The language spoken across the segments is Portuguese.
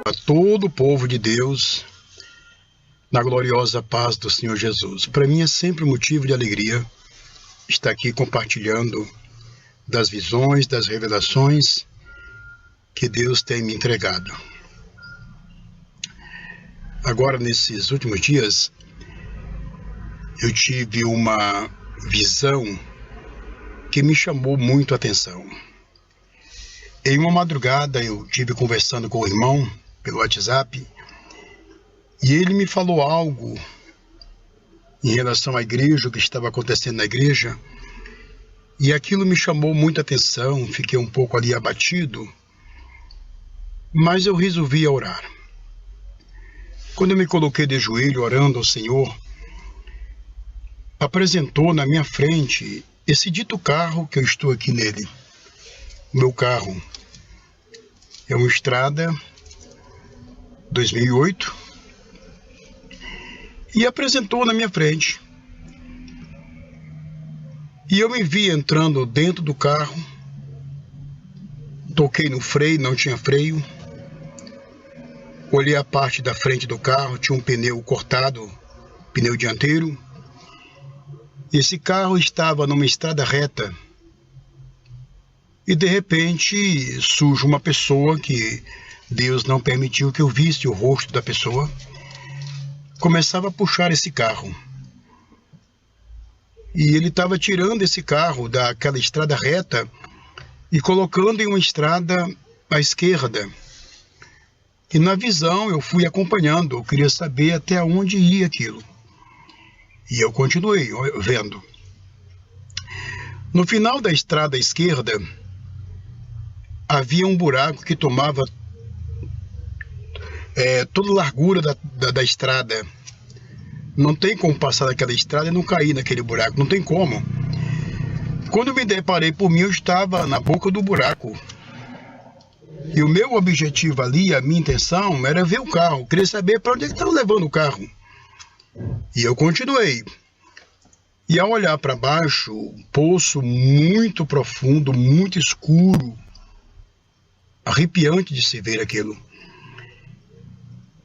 A todo o povo de Deus, na gloriosa paz do Senhor Jesus. Para mim é sempre motivo de alegria estar aqui compartilhando das visões, das revelações que Deus tem me entregado. Agora, nesses últimos dias, eu tive uma visão que me chamou muito a atenção. Em uma madrugada, eu tive conversando com o irmão pelo WhatsApp, e ele me falou algo em relação à igreja, o que estava acontecendo na igreja, e aquilo me chamou muita atenção, fiquei um pouco ali abatido, mas eu resolvi orar. Quando eu me coloquei de joelho orando ao Senhor, apresentou na minha frente esse dito carro que eu estou aqui nele. O meu carro é uma Estrada 2008 e apresentou na minha frente. E eu me vi entrando dentro do carro, toquei no freio, não tinha freio. Olhei a parte da frente do carro, tinha um pneu cortado, pneu dianteiro. Esse carro estava numa estrada reta. E de repente surge uma pessoa que Deus não permitiu que eu visse o rosto da pessoa. Começava a puxar esse carro. E ele estava tirando esse carro daquela estrada reta e colocando em uma estrada à esquerda. E na visão eu fui acompanhando, eu queria saber até onde ia aquilo. E eu continuei vendo. No final da estrada à esquerda, havia um buraco que tomava toda a largura da estrada. Não tem como passar naquela estrada e não cair naquele buraco, não tem como. Quando eu me deparei por mim, eu estava na boca do buraco. E o meu objetivo ali, a minha intenção, era ver o carro. Queria saber para onde é que estava levando o carro. E eu continuei. E ao olhar para baixo, um poço muito profundo, muito escuro. Arrepiante de se ver aquilo.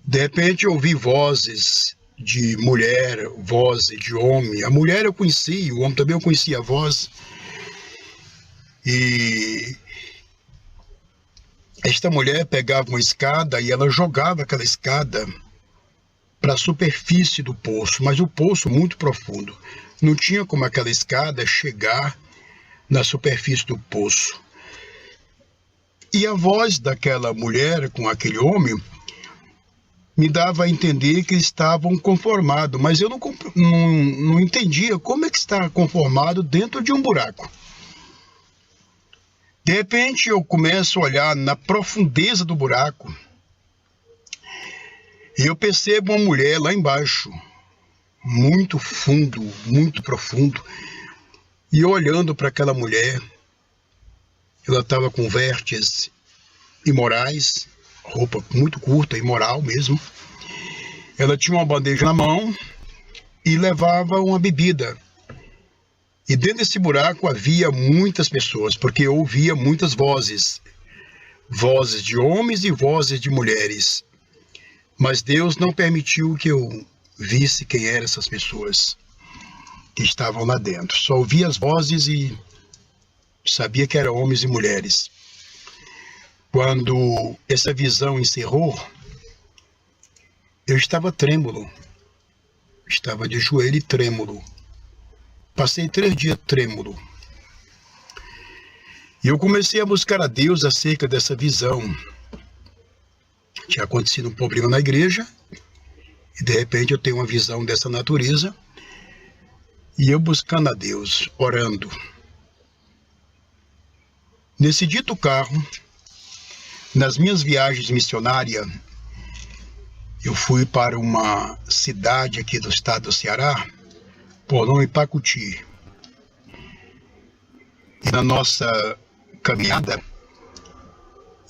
De repente eu ouvi vozes de mulher, vozes de homem. A mulher eu conheci, o homem também eu conhecia a voz. E esta mulher pegava uma escada e ela jogava aquela escada para a superfície do poço, mas o poço muito profundo. Não tinha como aquela escada chegar na superfície do poço. E a voz daquela mulher com aquele homem me dava a entender que estavam conformados, mas eu não entendia como é que está conformado dentro de um buraco. De repente eu começo a olhar na profundeza do buraco e eu percebo uma mulher lá embaixo, muito fundo, muito profundo, e olhando para aquela mulher, ela estava com vestes imorais, roupa muito curta, imoral mesmo. Ela tinha uma bandeja na mão e levava uma bebida. E dentro desse buraco havia muitas pessoas, porque eu ouvia muitas vozes. Vozes de homens e vozes de mulheres. Mas Deus não permitiu que eu visse quem eram essas pessoas que estavam lá dentro. Só ouvia as vozes e sabia que eram homens e mulheres. Quando essa visão encerrou, eu estava trêmulo. Estava de joelho e trêmulo. Passei 3 dias trêmulo. E eu comecei a buscar a Deus acerca dessa visão. Tinha acontecido um problema na igreja, e de repente eu tenho uma visão dessa natureza, e eu buscando a Deus, orando. Nesse dito carro, nas minhas viagens missionárias, eu fui para uma cidade aqui do estado do Ceará, por nome Pacuti. E na nossa caminhada,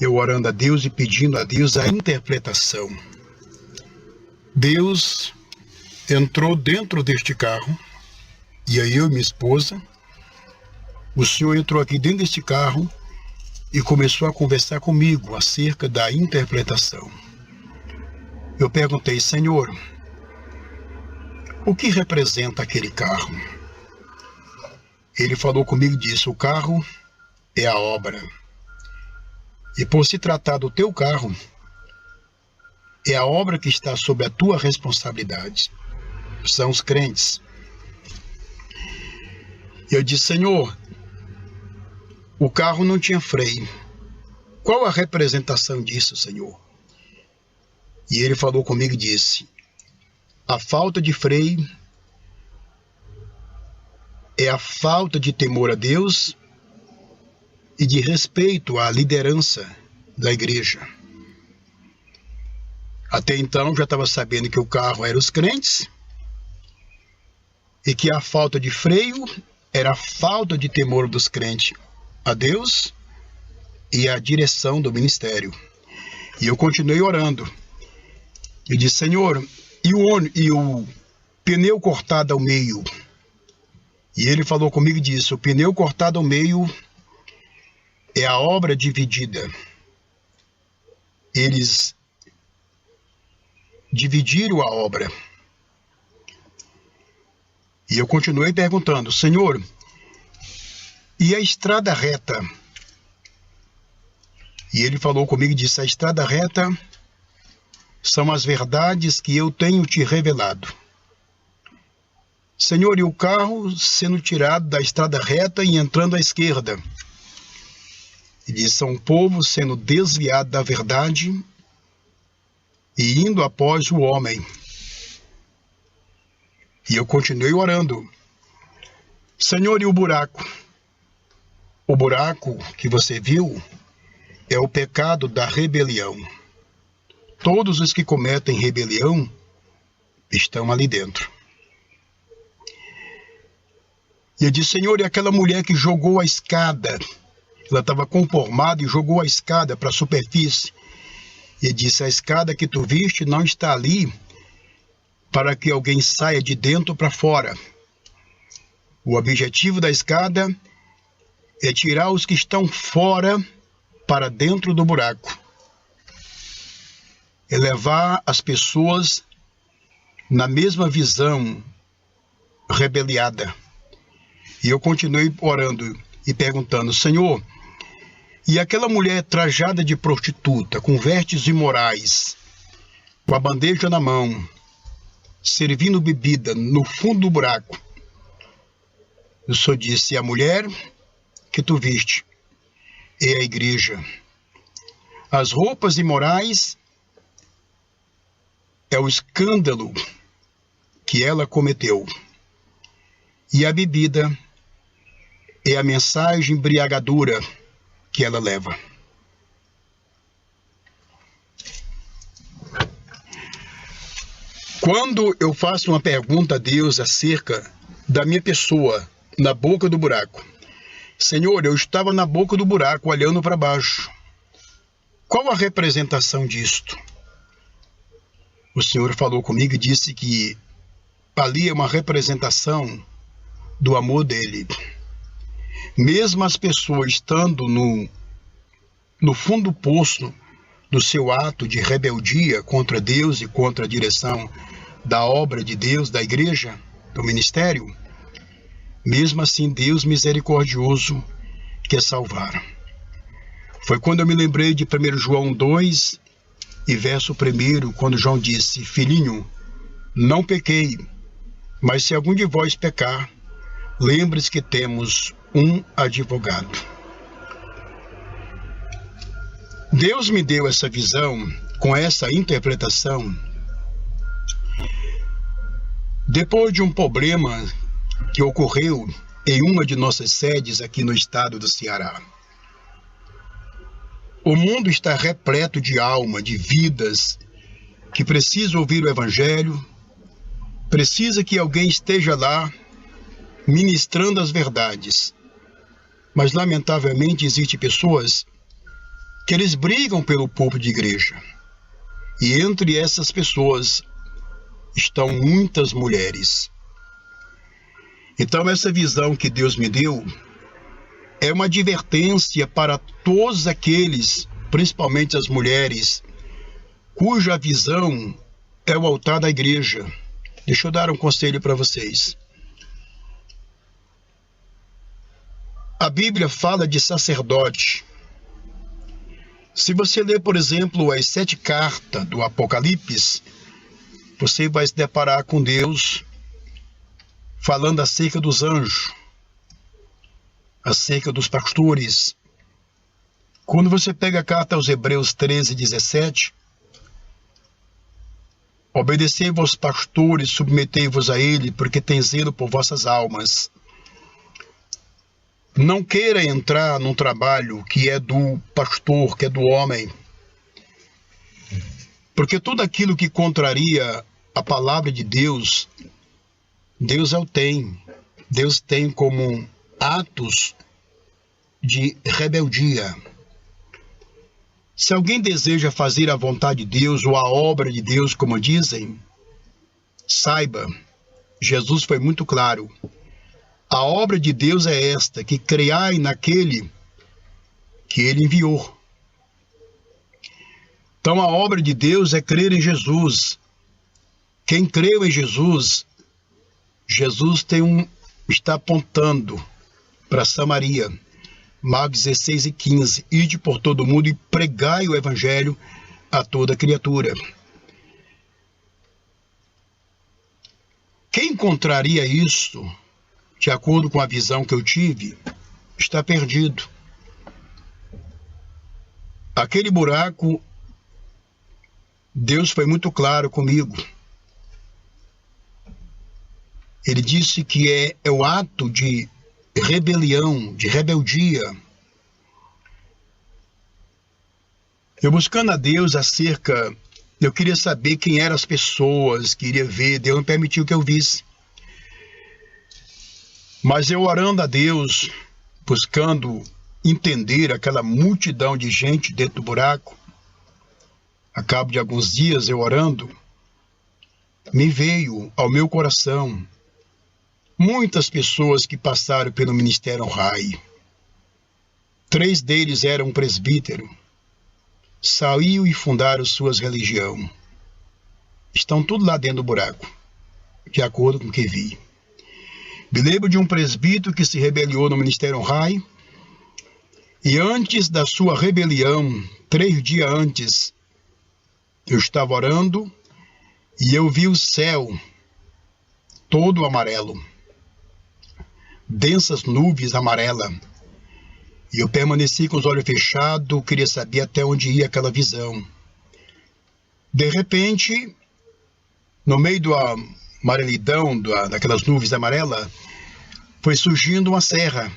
eu orando a Deus e pedindo a Deus a interpretação. Deus entrou dentro deste carro, e aí eu e minha esposa, o Senhor entrou aqui dentro deste carro e começou a conversar comigo acerca da interpretação. Eu perguntei: Senhor, o que representa aquele carro? Ele falou comigo e disse: o carro é a obra. E por se tratar do teu carro, é a obra que está sob a tua responsabilidade. São os crentes. Eu disse: Senhor, o carro não tinha freio. Qual a representação disso, Senhor? E ele falou comigo e disse: a falta de freio é a falta de temor a Deus e de respeito à liderança da igreja. Até então já estava sabendo que o carro era os crentes e que a falta de freio era a falta de temor dos crentes a Deus e a direção do ministério. E eu continuei orando. Eu disse: Senhor, e o pneu cortado ao meio? E ele falou comigo e disse: o pneu cortado ao meio é a obra dividida. Eles dividiram a obra. E eu continuei perguntando: Senhor, e a estrada reta? E ele falou comigo e disse: a estrada reta são as verdades que eu tenho te revelado. Senhor, e o carro sendo tirado da estrada reta e entrando à esquerda? E disse: são o povo sendo desviado da verdade e indo após o homem. E eu continuei orando: Senhor, e o buraco? O buraco que você viu é o pecado da rebelião. Todos os que cometem rebelião estão ali dentro. E eu disse: Senhor, e aquela mulher que jogou a escada? Ela estava conformada e jogou a escada para a superfície. E ele disse: a escada que tu viste não está ali para que alguém saia de dentro para fora. O objetivo da escada é tirar os que estão fora para dentro do buraco. É levar as pessoas na mesma visão rebeliada. E eu continuei orando e perguntando: Senhor, e aquela mulher trajada de prostituta, com vestes imorais, com a bandeja na mão, servindo bebida no fundo do buraco? O Senhor disse: a mulher que tu viste é a igreja. As roupas imorais é o escândalo que ela cometeu. E a bebida é a mensagem embriagadora que ela leva. Quando eu faço uma pergunta a Deus acerca da minha pessoa na boca do buraco: Senhor, eu estava na boca do buraco olhando para baixo. Qual a representação disto? O Senhor falou comigo e disse que ali é uma representação do amor dele. Mesmo as pessoas estando no fundo do poço do seu ato de rebeldia contra Deus e contra a direção da obra de Deus, da igreja, do ministério, mesmo assim Deus misericordioso quer salvar. Foi quando eu me lembrei de 1 João 2 e verso 1, quando João disse: filhinho, não pequei, mas se algum de vós pecar, lembre-se que temos um advogado. Deus me deu essa visão, com essa interpretação, depois de um problema que ocorreu em uma de nossas sedes aqui no estado do Ceará. O mundo está repleto de alma, de vidas que precisam ouvir o Evangelho, precisa que alguém esteja lá ministrando as verdades. Mas, lamentavelmente, existem pessoas que eles brigam pelo povo de igreja. E entre essas pessoas estão muitas mulheres. Então, essa visão que Deus me deu é uma advertência para todos aqueles, principalmente as mulheres, cuja visão é o altar da igreja. Deixa eu dar um conselho para vocês. A Bíblia fala de sacerdote. Se você ler, por exemplo, as 7 cartas do Apocalipse, você vai se deparar com Deus falando acerca dos anjos, acerca dos pastores. Quando você pega a carta aos Hebreus 13:17, obedecei-vos aos pastores, submetei-vos a ele, porque tem zelo por vossas almas. Não queira entrar num trabalho que é do pastor, que é do homem, porque tudo aquilo que contraria a palavra de Deus, Deus o tem. Deus tem como atos de rebeldia. Se alguém deseja fazer a vontade de Deus ou a obra de Deus, como dizem, saiba, Jesus foi muito claro. A obra de Deus é esta, que creiai naquele que ele enviou. Então a obra de Deus é crer em Jesus. Quem creu em Jesus, Jesus está apontando para Samaria. Marcos 16:15, ide por todo mundo e pregai o evangelho a toda criatura. Quem encontraria isso, de acordo com a visão que eu tive, está perdido. Aquele buraco, Deus foi muito claro comigo. Ele disse que é o ato de rebelião, de rebeldia. Eu buscando a Deus eu queria saber quem eram as pessoas, queria ver, Deus não permitiu que eu visse. Mas eu orando a Deus, buscando entender aquela multidão de gente dentro do buraco, a cabo de alguns dias eu orando, me veio ao meu coração muitas pessoas que passaram pelo Ministério RAI. 3 deles eram presbíteros. Saíram e fundaram suas religiões. Estão tudo lá dentro do buraco, de acordo com o que vi. Me lembro de um presbítero que se rebeliou no Ministério RAI. E antes da sua rebelião, 3 dias antes, eu estava orando e eu vi o céu todo amarelo. Densas nuvens amarelas. E eu permaneci com os olhos fechados, queria saber até onde ia aquela visão. De repente, no meio da amarelidão, daquelas nuvens amarelas, foi surgindo uma serra.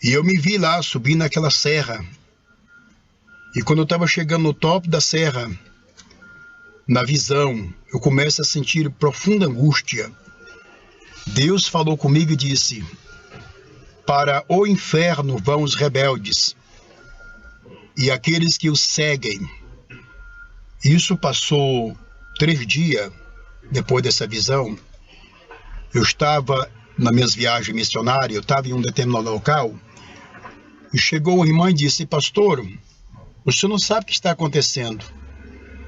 E eu me vi lá, subindo naquela serra. E quando eu estava chegando no topo da serra, na visão, eu começo a sentir profunda angústia. Deus falou comigo e disse: para o inferno vão os rebeldes e aqueles que os seguem. Isso passou 3 dias depois dessa visão. Eu estava nas minhas viagens missionárias, eu estava em um determinado local, e chegou uma irmã e disse: pastor, o senhor não sabe o que está acontecendo?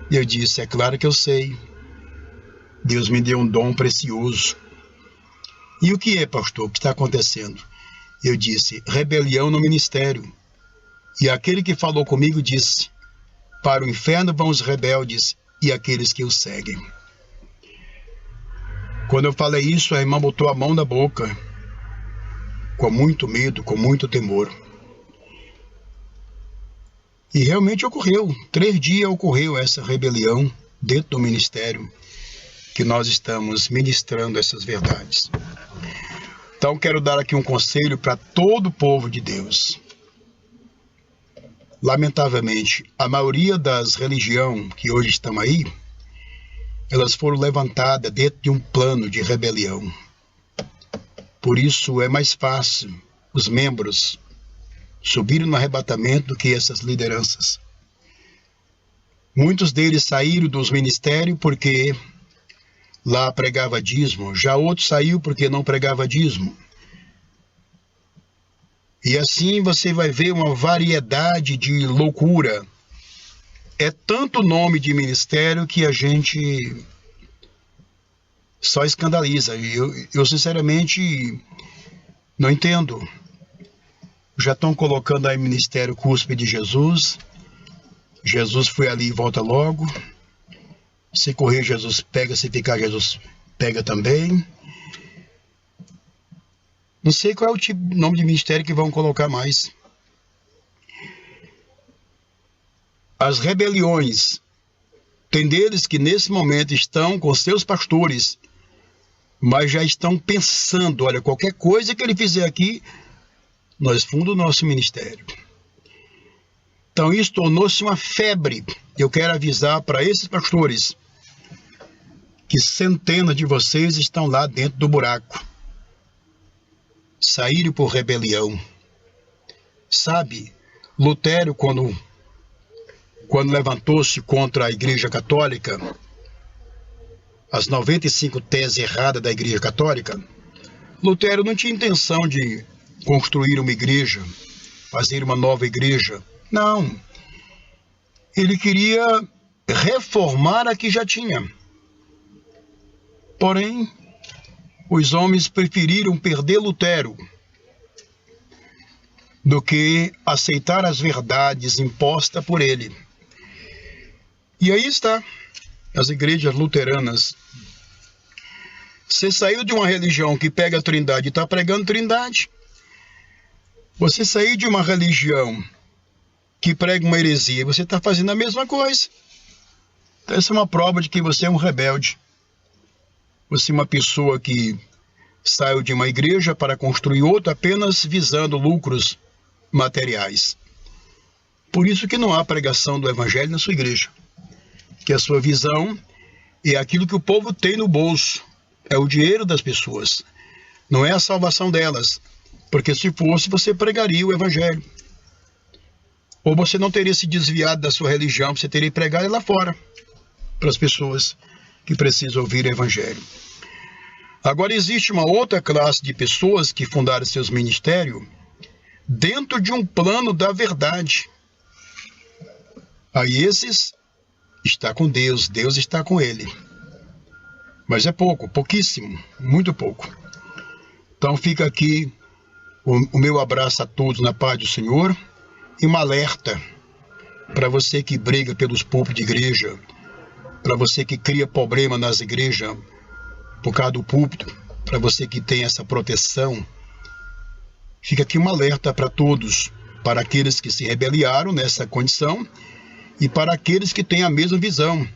E eu disse: é claro que eu sei. Deus me deu um dom precioso. E o que é, pastor, o que está acontecendo? Eu disse: rebelião no ministério. E aquele que falou comigo disse: para o inferno vão os rebeldes e aqueles que o seguem. Quando eu falei isso, a irmã botou a mão na boca, com muito medo, com muito temor. E realmente ocorreu. 3 dias ocorreu essa rebelião dentro do ministério que nós estamos ministrando essas verdades. Então quero dar aqui um conselho para todo o povo de Deus. Lamentavelmente, a maioria das religiões que hoje estão aí, elas foram levantadas dentro de um plano de rebelião. Por isso é mais fácil os membros subirem no arrebatamento do que essas lideranças. Muitos deles saíram dos ministérios porque lá pregava dízimo, já outros saíram porque não pregava dízimo. E assim você vai ver uma variedade de loucura É tanto nome de ministério que a gente só escandaliza. Eu sinceramente não entendo. Já estão colocando aí Ministério Cuspe de Jesus. Jesus foi ali e volta logo. Se correr, Jesus pega. Se ficar, Jesus pega também. Não sei qual é o tipo, nome de ministério que vão colocar mais. As rebeliões. Tem deles que nesse momento estão com seus pastores, mas já estão pensando, olha, qualquer coisa que ele fizer aqui, nós fundamos o nosso ministério. Então isso tornou-se uma febre. Eu quero avisar para esses pastores que centenas de vocês estão lá dentro do buraco. Saíram por rebelião. Sabe, Lutero, quando levantou-se contra a Igreja Católica, as 95 teses erradas da Igreja Católica, Lutero não tinha intenção de construir uma igreja, fazer uma nova igreja. Não. Ele queria reformar a que já tinha. Porém, os homens preferiram perder Lutero do que aceitar as verdades impostas por ele. E aí está, as igrejas luteranas. Você saiu de uma religião que pega a Trindade e está pregando Trindade. Você saiu de uma religião que prega uma heresia e você está fazendo a mesma coisa. Então, essa é uma prova de que você é um rebelde. Você é uma pessoa que saiu de uma igreja para construir outra apenas visando lucros materiais. Por isso que não há pregação do evangelho na sua igreja. Que a sua visão é aquilo que o povo tem no bolso. É o dinheiro das pessoas. Não é a salvação delas. Porque se fosse, você pregaria o evangelho. Ou você não teria se desviado da sua religião, você teria pregado lá fora. Para as pessoas que precisam ouvir o evangelho. Agora existe uma outra classe de pessoas que fundaram seus ministérios dentro de um plano da verdade. Aí esses está com Deus, Deus está com ele. Mas é pouco, pouquíssimo, muito pouco. Então fica aqui o meu abraço a todos na paz do Senhor e uma alerta para você que briga pelos púlpitos de igreja, para você que cria problema nas igrejas por causa do púlpito, para você que tem essa proteção. Fica aqui um alerta para todos, para aqueles que se rebeliaram nessa condição e para aqueles que têm a mesma visão.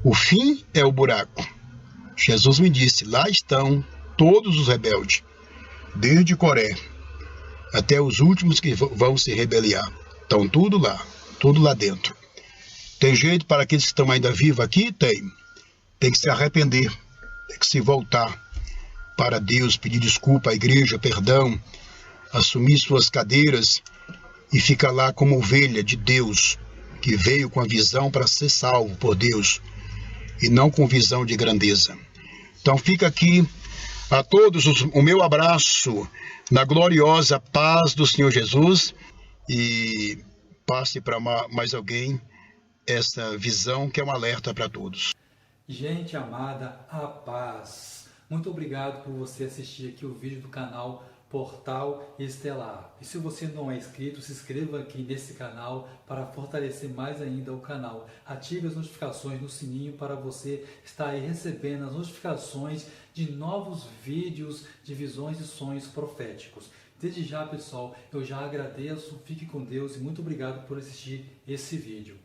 O fim é o buraco. Jesus me disse, lá estão todos os rebeldes, desde Coré até os últimos que vão se rebeliar. Estão tudo lá dentro. Tem jeito para aqueles que estão ainda vivos aqui? Tem. Tem que se arrepender, tem que se voltar para Deus, pedir desculpa à igreja, perdão, assumir suas cadeiras e ficar lá como ovelha de Deus, que veio com a visão para ser salvo por Deus e não com visão de grandeza. Então fica aqui a todos o meu abraço na gloriosa paz do Senhor Jesus e passe para mais alguém essa visão que é um alerta para todos. Gente amada, a paz. Muito obrigado por você assistir aqui o vídeo do canal Portal Estelar. E se você não é inscrito, se inscreva aqui nesse canal para fortalecer mais ainda o canal. Ative as notificações no sininho para você estar aí recebendo as notificações de novos vídeos de visões e sonhos proféticos. Desde já, pessoal, eu já agradeço, fique com Deus e muito obrigado por assistir esse vídeo.